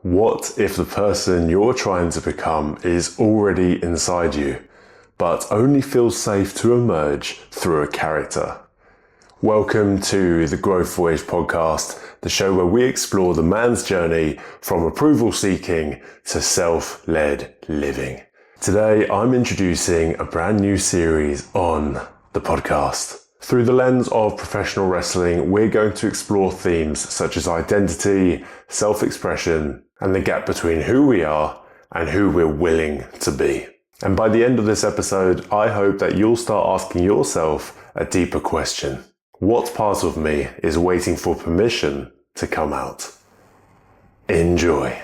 What if the person you're trying to become is already inside you, but only feels safe to emerge through a character? Welcome to the Growth Voyage podcast, the show where we explore the man's journey from approval seeking to self-led living. Today, I'm introducing a brand new series on the podcast. Through the lens of professional wrestling, we're going to explore themes such as identity, self-expression, and the gap between who we are and who we're willing to be. And by the end of this episode, I hope that you'll start asking yourself a deeper question. What part of me is waiting for permission to come out? Enjoy.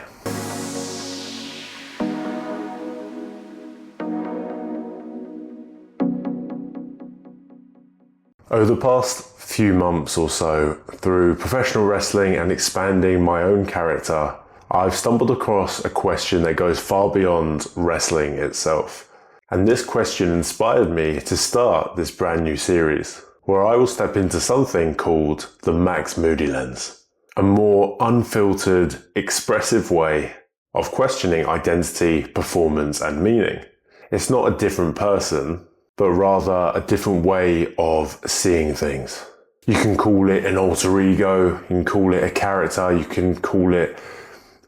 Over the past few months or so, through professional wrestling and expanding my own character, I've stumbled across a question that goes far beyond wrestling itself. And this question inspired me to start this brand new series, where I will step into something called the Max Moody lens. A more unfiltered, expressive way of questioning identity, performance, and meaning. It's not a different person, but rather a different way of seeing things. You can call it an alter ego, you can call it a character, you can call it...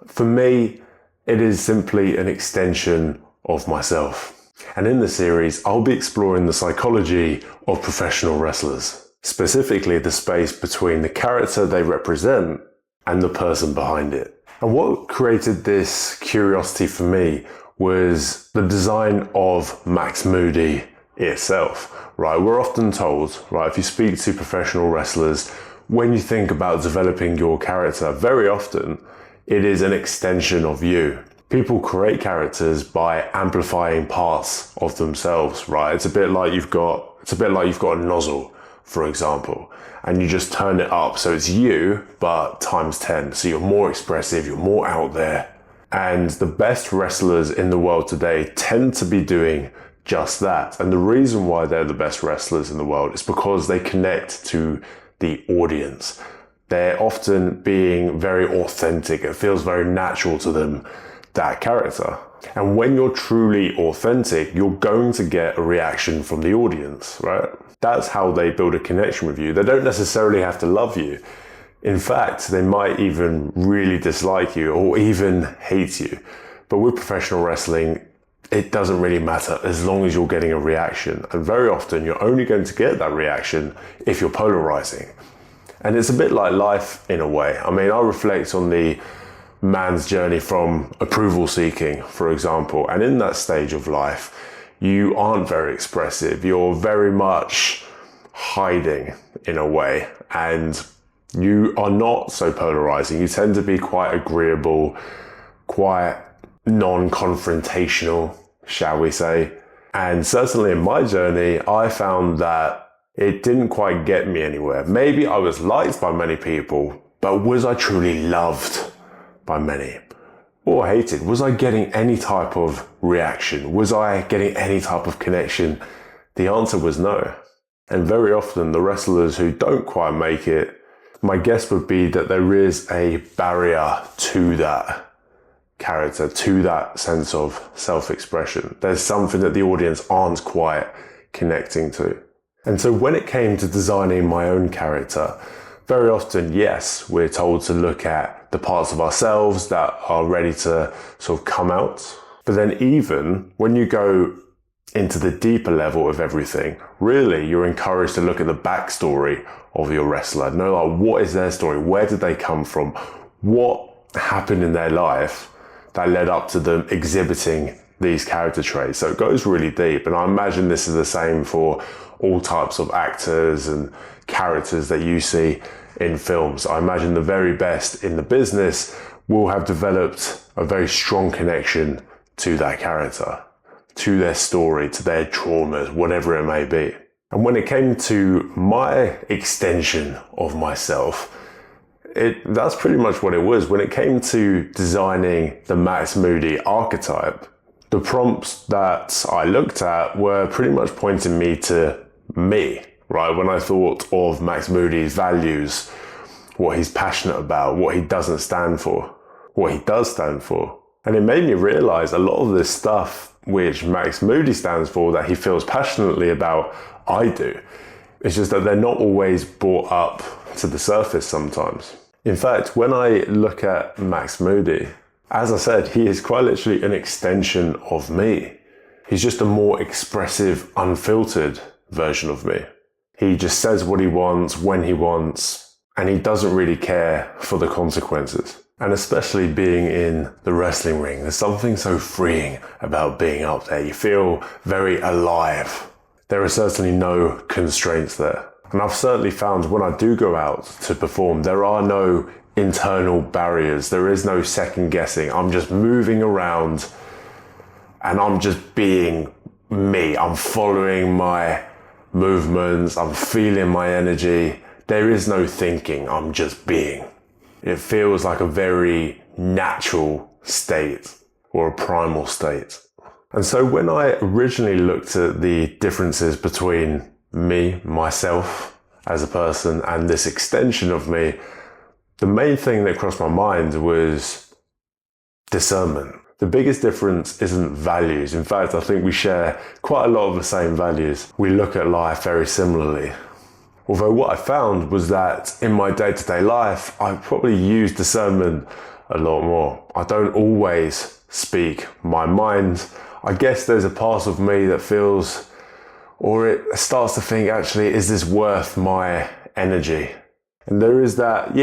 For me, it is simply an extension of myself. And in this series, I'll be exploring the psychology of professional wrestlers, specifically the space between the character they represent and the person behind it. And what created this curiosity for me was the design of Max Moody itself, right? We're often told, right, if you speak to professional wrestlers, when you think about developing your character, very often it is an extension of you. People create characters by amplifying parts of themselves, right? It's a bit like you've got a nozzle, for example, and you just turn it up so it's you, but times 10. So you're more expressive, you're more out there. And the best wrestlers in the world today tend to be doing just that. And the reason why they're the best wrestlers in the world is because they connect to the audience. They're often being very authentic. It feels very natural to them, that character. And when you're truly authentic, you're going to get a reaction from the audience, right? That's how they build a connection with you. They don't necessarily have to love you. In fact, they might even really dislike you or even hate you. But with professional wrestling, it doesn't really matter as long as you're getting a reaction. And very often you're only going to get that reaction if you're polarizing. And it's a bit like life in a way. I mean, I reflect on the man's journey from approval seeking, for example. And in that stage of life, you aren't very expressive. You're very much hiding in a way. And you are not so polarizing. You tend to be quite agreeable, quite non-confrontational, shall we say. And certainly in my journey, I found that it didn't quite get me anywhere. Maybe I was liked by many people, but was I truly loved by many? Or hated? Was I getting any type of reaction? Was I getting any type of connection? The answer was no. And very often the wrestlers who don't quite make it, my guess would be that there is a barrier to that character, to that sense of self-expression. There's something that the audience aren't quite connecting to. And so when it came to designing my own character, very often, yes, we're told to look at the parts of ourselves that are ready to sort of come out. But then even when you go into the deeper level of everything, really, you're encouraged to look at the backstory of your wrestler. Know, like, what is their story? Where did they come from? What happened in their life that led up to them exhibiting these character traits? So it goes really deep. And I imagine this is the same for all types of actors and characters that you see in films. I imagine the very best in the business will have developed a very strong connection to that character, to their story, to their traumas, whatever it may be. And when it came to my extension of myself, that's pretty much what it was. When it came to designing the Max Moody archetype, the prompts that I looked at were pretty much pointing me to me, right? When I thought of Max Moody's values, what he's passionate about, what he doesn't stand for, what he does stand for. And it made me realize a lot of this stuff which Max Moody stands for, that he feels passionately about, I do. It's just that they're not always brought up to the surface sometimes. In fact, when I look at Max Moody, as I said, he is quite literally an extension of me. He's just a more expressive, unfiltered version of me. He just says what he wants, when he wants, and he doesn't really care for the consequences. And especially being in the wrestling ring, there's something so freeing about being up there. You feel very alive. There are certainly no constraints there. And I've certainly found when I do go out to perform, there are no internal barriers. There is no second guessing. I'm just moving around and I'm just being me. I'm following my movements. I'm feeling my energy. There is no thinking. I'm just being. It feels like a very natural state or a primal state. And so when I originally looked at the differences between me, myself as a person, and this extension of me, the main thing that crossed my mind was discernment. The biggest difference isn't values. In fact, I think we share quite a lot of the same values. We look at life very similarly. Although what I found was that in my day-to-day life, I probably use discernment a lot more. I don't always speak my mind. I guess there's a part of me that feels, or it starts to think, actually, is this worth my energy? And there is that,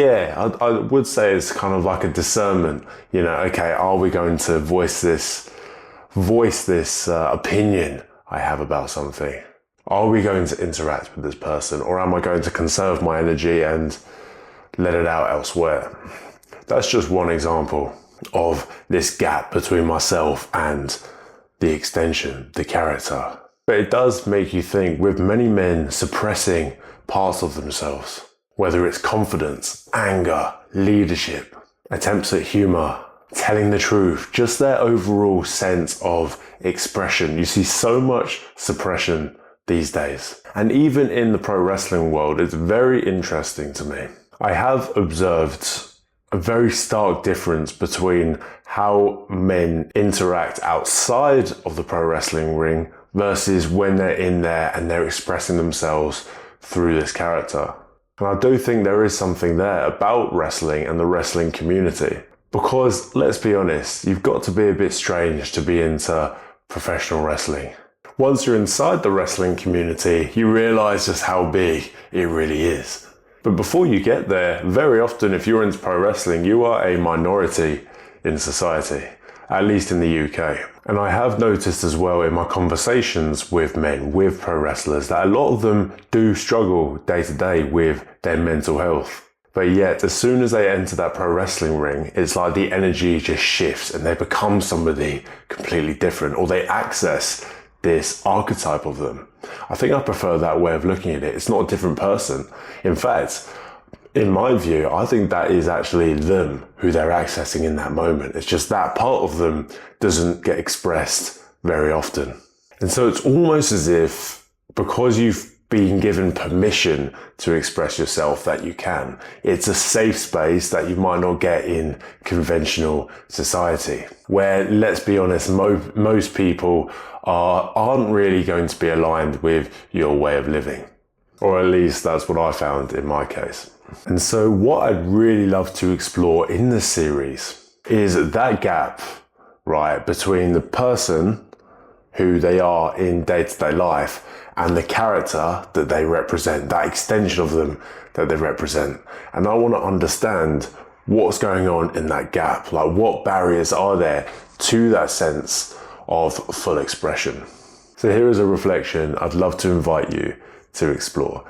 I would say it's kind of like a discernment. Okay, are we going to voice this opinion I have about something? Are we going to interact with this person, or am I going to conserve my energy and let it out elsewhere? That's just one example of this gap between myself and the extension, the character. But it does make you think, with many men suppressing parts of themselves, whether it's confidence, anger, leadership, attempts at humor, telling the truth, just their overall sense of expression. You see so much suppression these days. And even in the pro wrestling world, it's very interesting to me. I have observed a very stark difference between how men interact outside of the pro wrestling ring versus when they're in there and they're expressing themselves through this character. And I do think there is something there about wrestling and the wrestling community. Because, let's be honest, you've got to be a bit strange to be into professional wrestling. Once you're inside the wrestling community, you realize just how big it really is. But before you get there, very often if you're into pro wrestling, you are a minority in society, at least in the UK. And I have noticed as well in my conversations with men, with pro wrestlers, that a lot of them do struggle day to day with their mental health. But yet, as soon as they enter that pro wrestling ring, it's like the energy just shifts and they become somebody completely different, or they access this archetype of them. I think I prefer that way of looking at it. It's not a different person. In fact, in my view, I think that is actually them who they're accessing in that moment. It's just that part of them doesn't get expressed very often. And so it's almost as if, because you've being given permission to express yourself, that you can. It's a safe space that you might not get in conventional society, where, let's be honest, most people aren't really going to be aligned with your way of living. Or at least that's what I found in my case. And so what I'd really love to explore in this series is that gap, right, between the person who they are in day-to-day life and the character that they represent, that extension of them that they represent. And I want to understand what's going on in that gap, like what barriers are there to that sense of full expression. So here is a reflection I'd love to invite you to explore.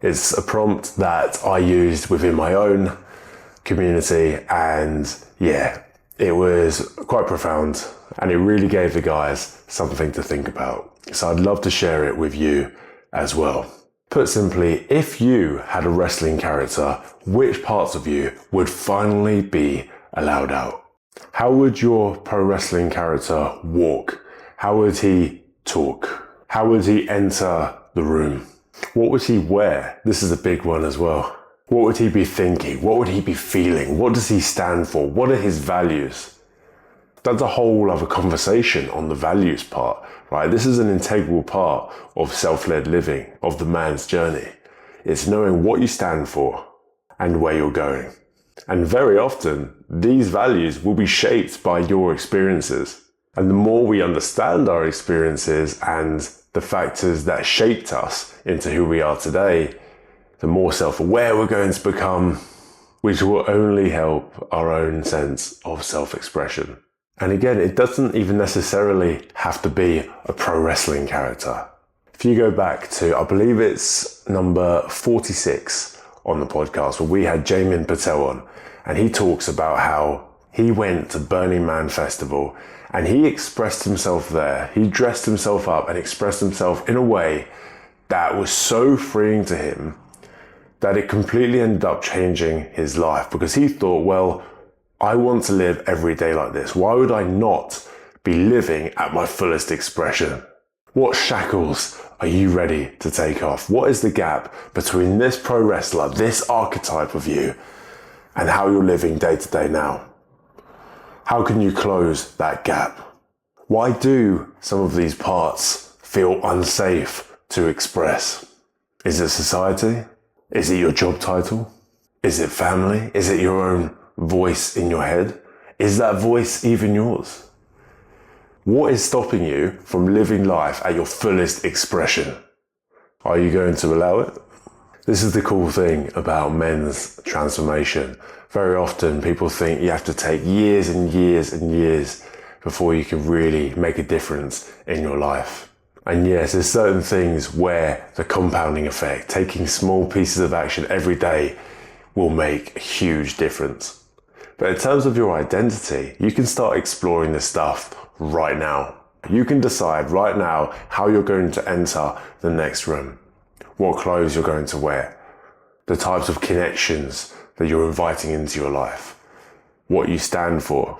It's a prompt that I used within my own community, and it was quite profound, and it really gave the guys something to think about. So I'd love to share it with you as well. Put simply, if you had a wrestling character, which parts of you would finally be allowed out? How would your pro wrestling character walk? How would he talk? How would he enter the room? What would he wear? This is a big one as well. What would he be thinking? What would he be feeling? What does he stand for? What are his values? That's a whole other conversation on the values part, right? This is an integral part of self-led living, of the man's journey. It's knowing what you stand for and where you're going. And very often, these values will be shaped by your experiences. And the more we understand our experiences and the factors that shaped us into who we are today, the more self-aware we're going to become, which will only help our own sense of self-expression. And again, it doesn't even necessarily have to be a pro wrestling character. If you go back to, I believe it's number 46 on the podcast, where we had Jamin Patel on, and he talks about how he went to Burning Man Festival and he expressed himself there. He dressed himself up and expressed himself in a way that was so freeing to him that it completely ended up changing his life, because he thought, well, I want to live every day like this. Why would I not be living at my fullest expression? What shackles are you ready to take off? What is the gap between this pro wrestler, this archetype of you, and how you're living day to day now? How can you close that gap? Why do some of these parts feel unsafe to express? Is it society? Is it your job title? Is it family? Is it your own voice in your head? Is that voice even yours? What is stopping you from living life at your fullest expression? Are you going to allow it? This is the cool thing about men's transformation. Very often people think you have to take years and years and years before you can really make a difference in your life. And yes, there's certain things where the compounding effect, taking small pieces of action every day, will make a huge difference. But in terms of your identity, you can start exploring this stuff right now. You can decide right now how you're going to enter the next room, what clothes you're going to wear, the types of connections that you're inviting into your life, what you stand for,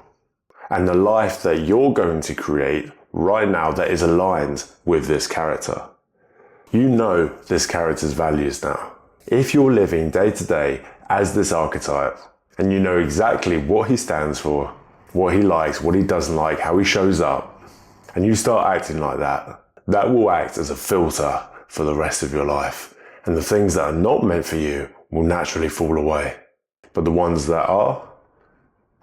and the life that you're going to create right now that is aligned with this character. You know this character's values now. If you're living day to day as this archetype, and you know exactly what he stands for, what he likes, what he doesn't like, how he shows up, and you start acting like that, that will act as a filter for the rest of your life. And the things that are not meant for you will naturally fall away. But the ones that are,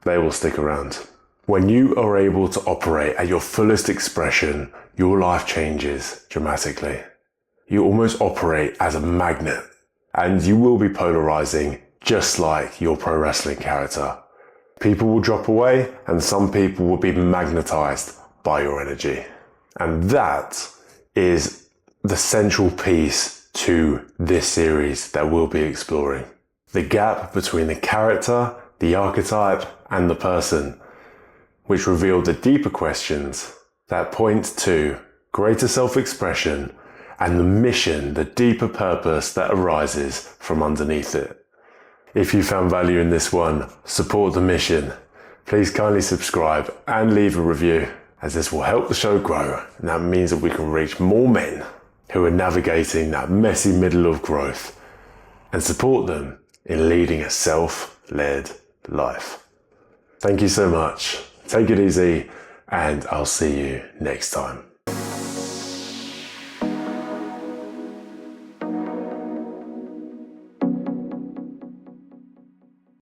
they will stick around. When you are able to operate at your fullest expression, your life changes dramatically. You almost operate as a magnet, and you will be polarizing just like your pro wrestling character. People will drop away and some people will be magnetized by your energy. And that is the central piece to this series that we'll be exploring. The gap between the character, the archetype, and the person, which reveal the deeper questions that point to greater self-expression and the mission, the deeper purpose that arises from underneath it. If you found value in this one, support the mission. Please kindly subscribe and leave a review, as this will help the show grow, and that means that we can reach more men who are navigating that messy middle of growth and support them in leading a self-led life. Thank you so much. Take it easy, and I'll see you next time.